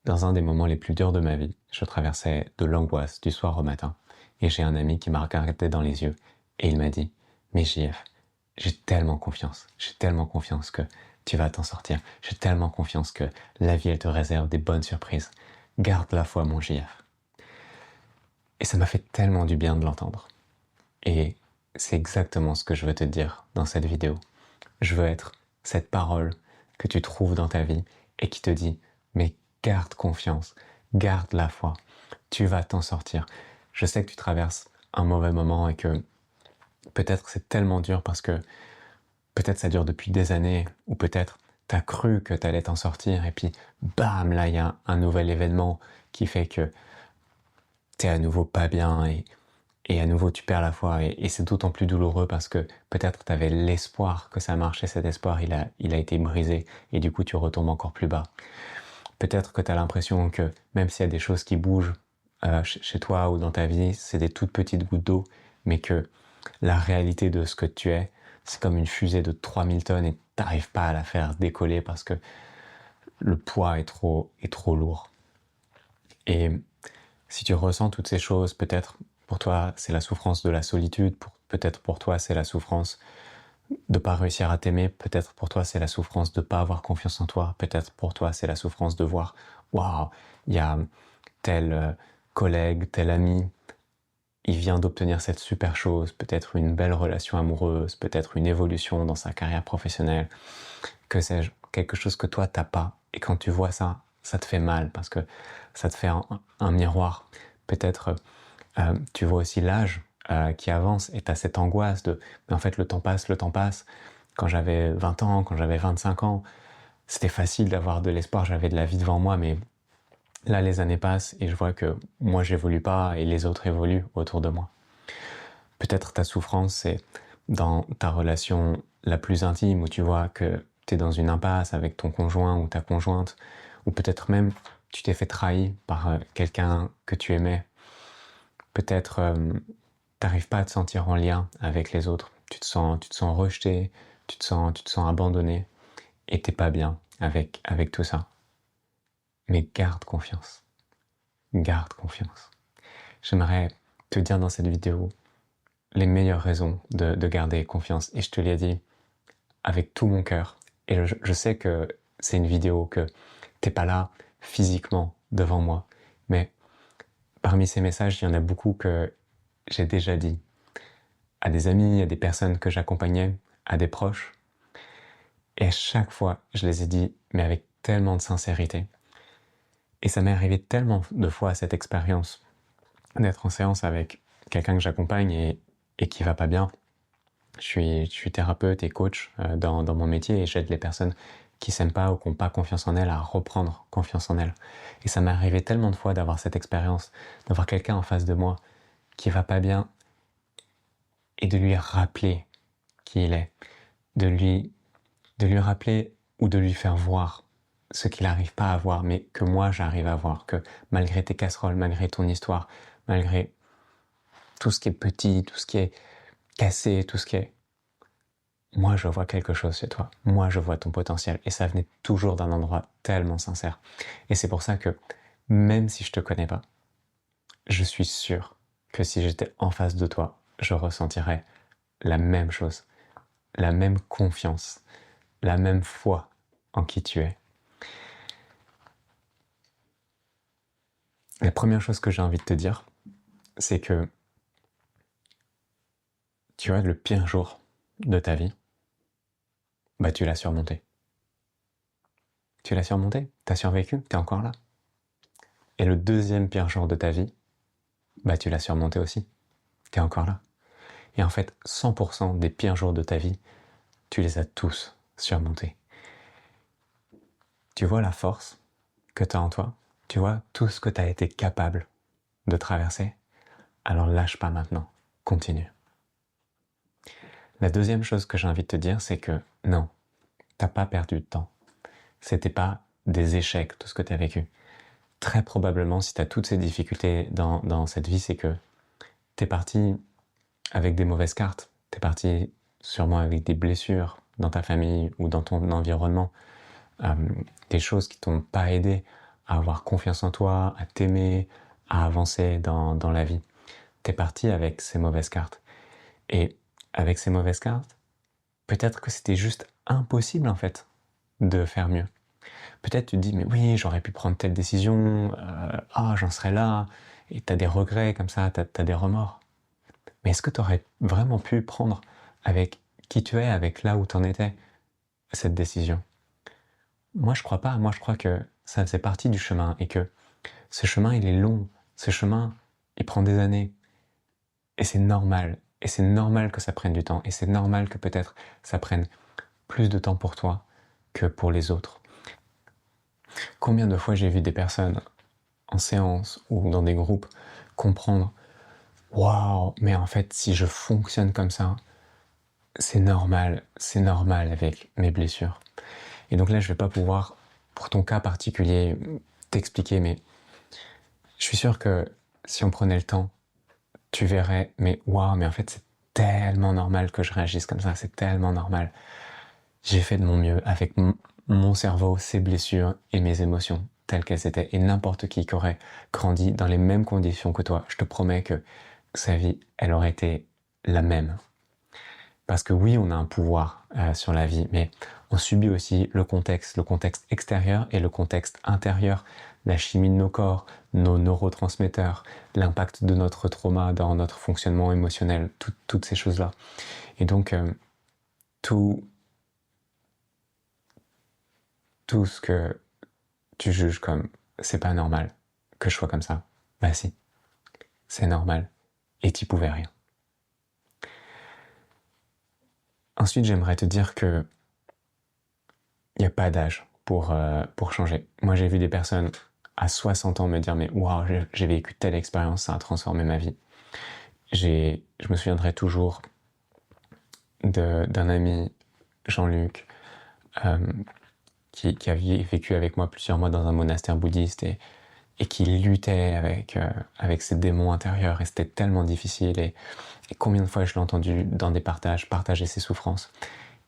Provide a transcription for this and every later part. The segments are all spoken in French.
Dans un des moments les plus durs de ma vie, je traversais de l'angoisse du soir au matin, et j'ai un ami qui m'a regardé dans les yeux, et il m'a dit « Mais JF, j'ai tellement confiance que tu vas t'en sortir, j'ai tellement confiance que la vie elle te réserve des bonnes surprises. Garde la foi mon JF. » Et ça m'a fait tellement du bien de l'entendre. Et c'est exactement ce que je veux te dire dans cette vidéo. Je veux être cette parole que tu trouves dans ta vie et qui te dit « Mais garde confiance, garde la foi, tu vas t'en sortir. » Je sais que tu traverses un mauvais moment et que peut-être c'est tellement dur parce que peut-être ça dure depuis des années ou peut-être t'as cru que t'allais t'en sortir et puis bam, là il y a un nouvel événement qui fait que t'es à nouveau pas bien et à nouveau tu perds la foi et c'est d'autant plus douloureux parce que peut-être tu avais l'espoir que ça marche et cet espoir il a été brisé et du coup tu retombes encore plus bas. Peut-être que tu as l'impression que même s'il y a des choses qui bougent chez toi ou dans ta vie, c'est des toutes petites gouttes d'eau, mais que la réalité de ce que tu es, c'est comme une fusée de 3000 tonnes et t'arrives pas à la faire décoller parce que le poids est trop lourd. Et si tu ressens toutes ces choses, peut-être pour toi c'est la souffrance de la solitude, peut-être pour toi c'est la souffrance de pas réussir à t'aimer, peut-être pour toi c'est la souffrance de pas avoir confiance en toi, peut-être pour toi c'est la souffrance de voir waouh, il y a tel collègue, tel ami, il vient d'obtenir cette super chose, peut-être une belle relation amoureuse, peut-être une évolution dans sa carrière professionnelle, que sais-je, quelque chose que toi t'as pas, et quand tu vois ça, ça te fait mal parce que ça te fait un miroir. Peut-être tu vois aussi l'âge qui avance et tu as cette angoisse de mais en fait le temps passe, le temps passe. Quand j'avais 20 ans, quand j'avais 25 ans, c'était facile d'avoir de l'espoir, j'avais de la vie devant moi, mais là les années passent et je vois que moi j'évolue pas et les autres évoluent autour de moi. Peut-être ta souffrance c'est dans ta relation la plus intime où tu vois que tu es dans une impasse avec ton conjoint ou ta conjointe, ou peut-être même tu t'es fait trahir par quelqu'un que tu aimais. Peut-être t'arrives pas à te sentir en lien avec les autres. Tu te sens rejeté, tu te sens abandonné et t'es pas bien avec tout ça. Mais garde confiance. Garde confiance. J'aimerais te dire dans cette vidéo les meilleures raisons de garder confiance. Et je te l'ai dit avec tout mon cœur. Et je sais que c'est une vidéo que t'es pas là physiquement devant moi. Mais parmi ces messages, il y en a beaucoup que j'ai déjà dit à des amis, à des personnes que j'accompagnais, à des proches. Et à chaque fois, je les ai dit, mais avec tellement de sincérité. Et ça m'est arrivé tellement de fois cette expérience d'être en séance avec quelqu'un que j'accompagne et qui va pas bien. Je suis thérapeute et coach dans mon métier et j'aide les personnes qui s'aiment pas ou qui n'ont pas confiance en elles à reprendre confiance en elles. Et ça m'est arrivé tellement de fois d'avoir cette expérience, d'avoir quelqu'un en face de moi qui va pas bien et de lui rappeler qui il est, de lui rappeler ou de lui faire voir ce qu'il n'arrive pas à voir, mais que moi j'arrive à voir, que malgré tes casseroles, malgré ton histoire, malgré tout ce qui est petit, tout ce qui est cassé, tout ce qui est... Moi je vois quelque chose chez toi, moi je vois ton potentiel, et ça venait toujours d'un endroit tellement sincère. Et c'est pour ça que, même si je te connais pas, je suis sûr que si j'étais en face de toi, je ressentirais la même chose, la même confiance, la même foi en qui tu es. La première chose que j'ai envie de te dire, c'est que tu vois, le pire jour de ta vie, bah tu l'as surmonté. Tu l'as surmonté, t'as survécu, t'es encore là. Et le deuxième pire jour de ta vie, bah tu l'as surmonté aussi, t'es encore là. Et en fait, 100% des pires jours de ta vie, tu les as tous surmontés. Tu vois la force que tu as en toi, tu vois tout ce que tu as été capable de traverser, alors lâche pas maintenant, continue. La deuxième chose que j'ai envie de te dire, c'est que non, t'as pas perdu de temps. C'était pas des échecs, tout ce que tu as vécu. Très probablement, si tu as toutes ces difficultés dans cette vie, c'est que tu es parti avec des mauvaises cartes. Tu es parti sûrement avec des blessures dans ta famille ou dans ton environnement. Des choses qui t'ont pas aidé à avoir confiance en toi, à t'aimer, à avancer dans la vie. T'es parti avec ces mauvaises cartes. Et avec ces mauvaises cartes, peut-être que c'était juste impossible en fait de faire mieux. Peut-être tu te dis mais oui j'aurais pu prendre telle décision, j'en serais là, et t'as des regrets comme ça, t'as des remords. Mais est-ce que t'aurais vraiment pu prendre avec qui tu es, avec là où t'en étais, cette décision? Moi je crois pas, moi je crois que ça faisait partie du chemin et que ce chemin il est long, ce chemin il prend des années et c'est normal. Et c'est normal que ça prenne du temps et c'est normal que peut-être ça prenne plus de temps pour toi que pour les autres. Combien de fois j'ai vu des personnes en séance ou dans des groupes comprendre « Waouh, mais en fait si je fonctionne comme ça, c'est normal avec mes blessures. » Et donc là je vais pas pouvoir, pour ton cas particulier, t'expliquer, mais je suis sûr que si on prenait le temps, tu verrais, mais waouh, mais en fait c'est tellement normal que je réagisse comme ça, c'est tellement normal. J'ai fait de mon mieux avec mon cerveau, ses blessures et mes émotions telles qu'elles étaient. Et n'importe qui aurait grandi dans les mêmes conditions que toi, je te promets que sa vie, elle aurait été la même. Parce que oui, on a un pouvoir sur la vie, mais on subit aussi le contexte extérieur et le contexte intérieur, la chimie de nos corps, nos neurotransmetteurs, l'impact de notre trauma dans notre fonctionnement émotionnel, toutes ces choses-là. Et donc, tout ce que tu juges comme c'est pas normal que je sois comme ça, bah si, c'est normal et t'y pouvais rien. Ensuite, j'aimerais te dire que il n'y a pas d'âge pour changer. Moi, j'ai vu des personnes à 60 ans me dire mais waouh, j'ai vécu telle expérience, ça a transformé ma vie. Je me souviendrai toujours d'un ami, Jean-Luc, qui a vécu avec moi plusieurs mois dans un monastère bouddhiste et qui luttait avec ses démons intérieurs, et c'était tellement difficile, et combien de fois je l'ai entendu dans des partager ses souffrances.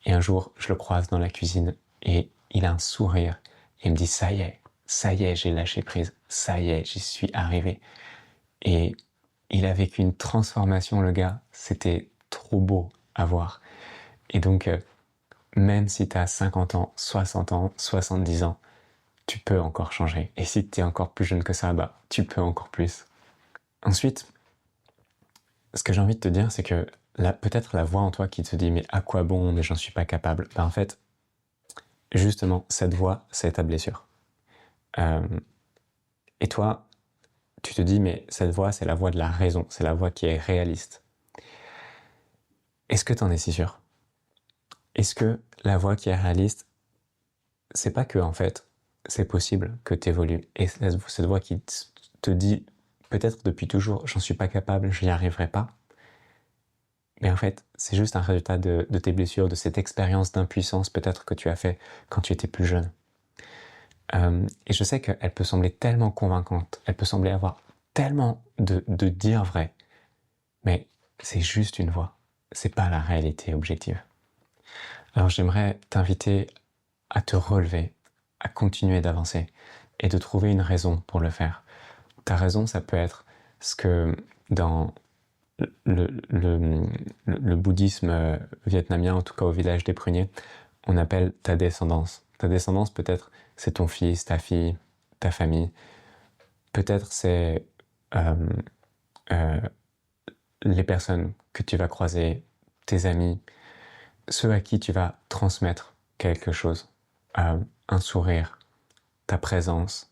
Et un jour, je le croise dans la cuisine et il a un sourire et il me dit ça y est, j'ai lâché prise, ça y est, j'y suis arrivé. Et il a vécu une transformation, le gars, c'était trop beau à voir. Et donc, même si tu as 50 ans, 60 ans, 70 ans, tu peux encore changer. Et si tu es encore plus jeune que ça, bah, tu peux encore plus. Ensuite, ce que j'ai envie de te dire, c'est que peut-être la voix en toi qui te dit « mais à quoi bon, mais j'en suis pas capable », bah en fait, justement, cette voix, c'est ta blessure. Et toi, tu te dis « mais cette voix, c'est la voix de la raison, c'est la voix qui est réaliste ». Est-ce que t'en es si sûr? Est-ce que la voix qui est réaliste, c'est pas que, en fait, c'est possible que tu évolues. Et cette voix qui te dit, peut-être depuis toujours, j'en suis pas capable, je n'y arriverai pas. Mais en fait, c'est juste un résultat de tes blessures, de cette expérience d'impuissance peut-être que tu as fait quand tu étais plus jeune. Et je sais qu'elle peut sembler tellement convaincante, elle peut sembler avoir tellement de dire vrai, mais c'est juste une voix, c'est pas la réalité objective. Alors j'aimerais t'inviter à te relever, à continuer d'avancer et de trouver une raison pour le faire. Ta raison, ça peut être ce que dans le bouddhisme vietnamien, en tout cas au village des pruniers, on appelle ta descendance. Ta descendance, peut-être, c'est ton fils, ta fille, ta famille. Peut-être c'est les personnes que tu vas croiser, tes amis, ceux à qui tu vas transmettre quelque chose, un sourire, ta présence,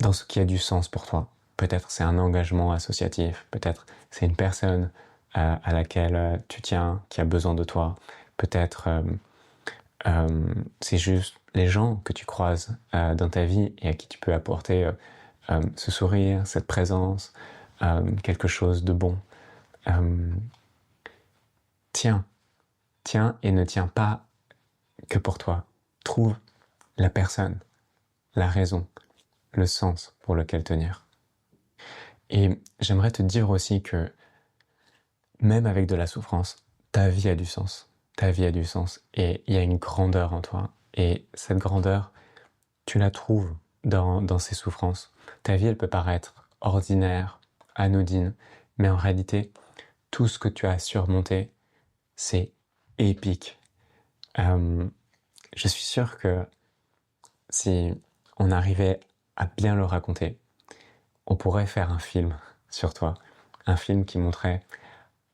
dans ce qui a du sens pour toi. Peut-être c'est un engagement associatif, peut-être c'est une personne à laquelle tu tiens, qui a besoin de toi, peut-être c'est juste les gens que tu croises dans ta vie et à qui tu peux apporter ce sourire, cette présence, quelque chose de bon. Tiens et ne tiens pas que pour toi. Trouve la personne, la raison, le sens pour lequel tenir. Et j'aimerais te dire aussi que même avec de la souffrance, ta vie a du sens. Ta vie a du sens et il y a une grandeur en toi. Et cette grandeur, tu la trouves dans ces souffrances. Ta vie, elle peut paraître ordinaire, anodine, mais en réalité, tout ce que tu as surmonté, c'est épique. Je suis sûr que si on arrivait à bien le raconter, on pourrait faire un film sur toi, un film qui montrait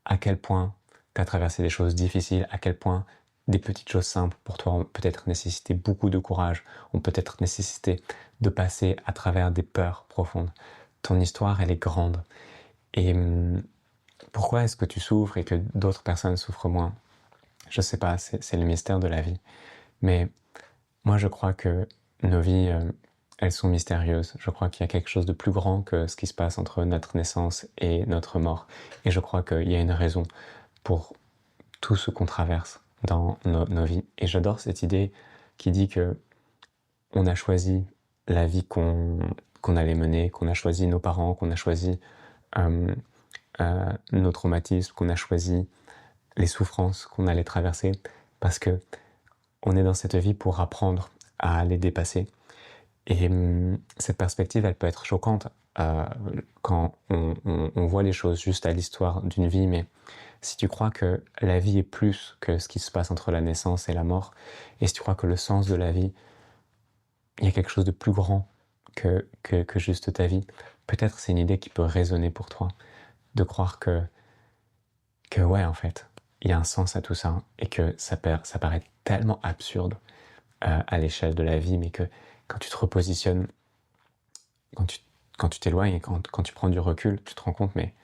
à quel point tu as traversé des choses difficiles, à quel point des petites choses simples pour toi ont peut-être nécessité beaucoup de courage, ont peut-être nécessité de passer à travers des peurs profondes. Ton histoire, elle est grande. Et pourquoi est-ce que tu souffres et que d'autres personnes souffrent moins? Je sais pas, c'est le mystère de la vie. Mais moi, je crois que nos vies, elles sont mystérieuses. Je crois qu'il y a quelque chose de plus grand que ce qui se passe entre notre naissance et notre mort. Et je crois qu'il y a une raison pour tout ce qu'on traverse dans nos vies. Et j'adore cette idée qui dit que on a choisi la vie qu'on allait mener, qu'on a choisi nos parents, qu'on a choisi nos traumatismes, qu'on a choisi les souffrances qu'on allait traverser, parce que on est dans cette vie pour apprendre à les dépasser. Et cette perspective, elle peut être choquante quand on voit les choses juste à l'histoire d'une vie, mais si tu crois que la vie est plus que ce qui se passe entre la naissance et la mort, et si tu crois que le sens de la vie, il y a quelque chose de plus grand que juste ta vie, peut-être c'est une idée qui peut résonner pour toi, de croire que ouais, en fait, il y a un sens à tout ça, et que ça paraît tellement absurde à l'échelle de la vie, mais que quand tu te repositionnes, quand tu t'éloignes et quand tu prends du recul, tu te rends compte, mais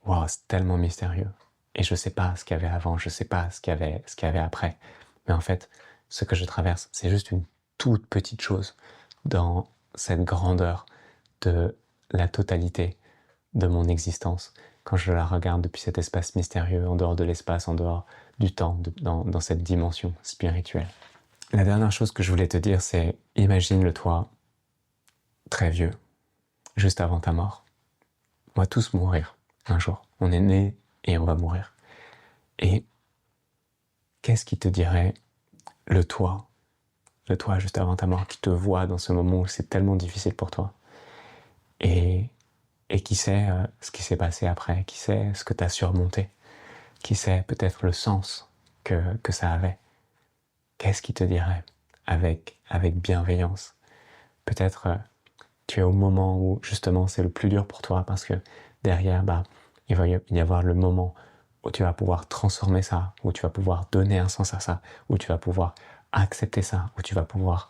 waouh, c'est tellement mystérieux. Et je sais pas ce qu'il y avait avant, je sais pas ce qu'il y avait après. Mais en fait, ce que je traverse, c'est juste une toute petite chose dans cette grandeur de la totalité de mon existence. Quand je la regarde depuis cet espace mystérieux, en dehors de l'espace, en dehors du temps, dans cette dimension spirituelle. La dernière chose que je voulais te dire, c'est imagine-le toi très vieux, juste avant ta mort. On va tous mourir un jour. On est né et on va mourir. Et qu'est-ce qui te dirait le toi juste avant ta mort, qui te voit dans ce moment où c'est tellement difficile pour toi, et qui sait ce qui s'est passé après, qui sait ce que tu as surmonté, qui sait peut-être le sens que ça avait. Qu'est-ce qui te dirait avec bienveillance? Peut-être tu es au moment où justement c'est le plus dur pour toi, parce que derrière, il va y avoir le moment où tu vas pouvoir transformer ça, où tu vas pouvoir donner un sens à ça, où tu vas pouvoir accepter ça, où tu vas pouvoir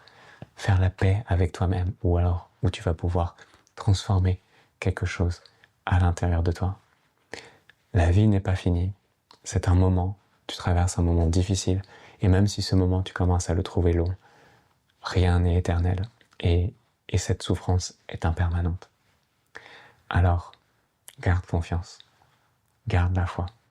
faire la paix avec toi-même, ou alors où tu vas pouvoir transformer quelque chose à l'intérieur de toi. La vie n'est pas finie, c'est un moment, tu traverses un moment difficile, et même si ce moment tu commences à le trouver long, rien n'est éternel, et cette souffrance est impermanente. Alors, garde confiance, garde la foi.